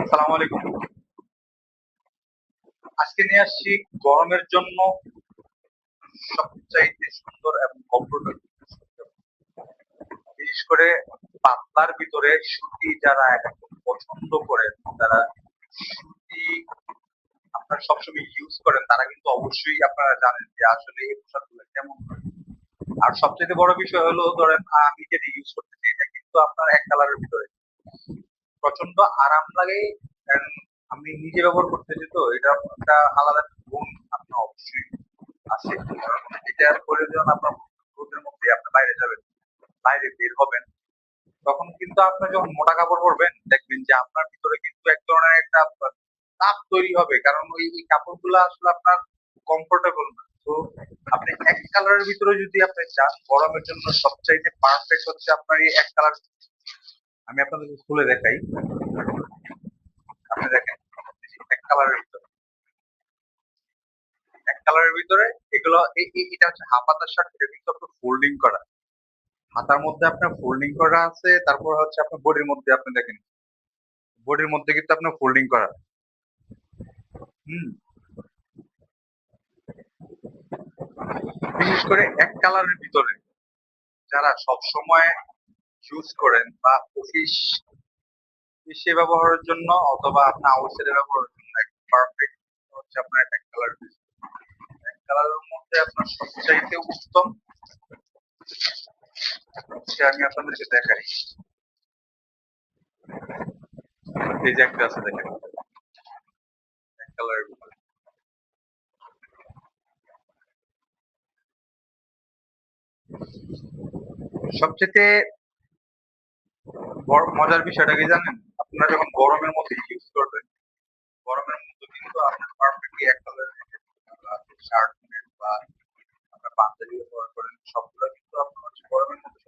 আসসালামু আলাইকুম। আজকে নিয়ে আসছি গরমের জন্য সবচাইতে সুন্দর এবং কমফোর্টেবল, বিশেষ করে পাতলার ভিতরে সুতি যারা একদম পছন্দ করেন, যারা সুতি আপনারা সবসময় ইউজ করেন, তারা কিন্তু অবশ্যই আপনারা জানেন যে আসলে এই পোশাকগুলো কেমন হয়। আর সবচেয়ে বড় বিষয় হলো, ধরেন আমি যেটা ইউজ করতেছি এটা কিন্তু আপনার এক কালারের ভিতরে প্রচন্ড আরাম লাগে। and আমি নিজে ব্যবহার করতেছি, তো এটা একটা আলাদা গুণ আপনার অবশ্যই আছে। কারণ এটার পরে যখন আপনার রোদের মধ্যে আপনি বাইরে যাবেন, বাইরে বের হবেন, তখন কিন্তু আপনি যখন মোটা কাপড় পরবেন দেখবেন যে আপনার ভিতরে কিন্তু এক ধরনের একটা তাপ তৈরি হবে, কারণ ওই কাপড়গুলো আসলে আপনার কমফোর্টেবল না। তো আপনি এক কালারের ভিতরে যদি আপনি চান, গরমের জন্য সবচাইতে পারফেক্ট হচ্ছে আপনার এই এক কালার। আমি আপনাদের খুলে দেখাই, আপনি দেখেন এক কালারের ভিতরে, এক কালারের ভিতরে এগুলো এটা হচ্ছে হাফ হাতার শার্ট, এটা কিন্তু আপনার ফোল্ডিং করা, হাতার মধ্যে আপনার ফোল্ডিং করা আছে। তারপর হচ্ছে আপনার বডির মধ্যে আপনি দেখেন, বডির মধ্যে কিন্তু আপনার ফোল্ডিং করা। হুম। বিশেষ করে এক কালারের ভিতরে যারা সব সময় ইউজ করেন বা অফিস অফিসে ব্যবহারের জন্য অথবা আপনার আউটসাইডে ব্যবহারের জন্য পারফেক্ট হচ্ছে আপনার এক কালার। এক কালারের মধ্যে আপনার সবচাইতে উত্তম হচ্ছে, আমি আপনাদেরকে দেখাই, এই যে একটা আছে দেখেন এক কালারের ভিতরে। সবচেয়ে বড় মজার বিষয়টা কি জানেন, আপনারা যখন গরমের মধ্যে ইউজ করবেন, গরমের মধ্যে কিন্তু আপনার পারফেক্টলি এক কালারের শার্ট বা আপনার পাঞ্জাবি ব্যবহার করেন, সবগুলো কিন্তু আপনার হচ্ছে গরমের মধ্যে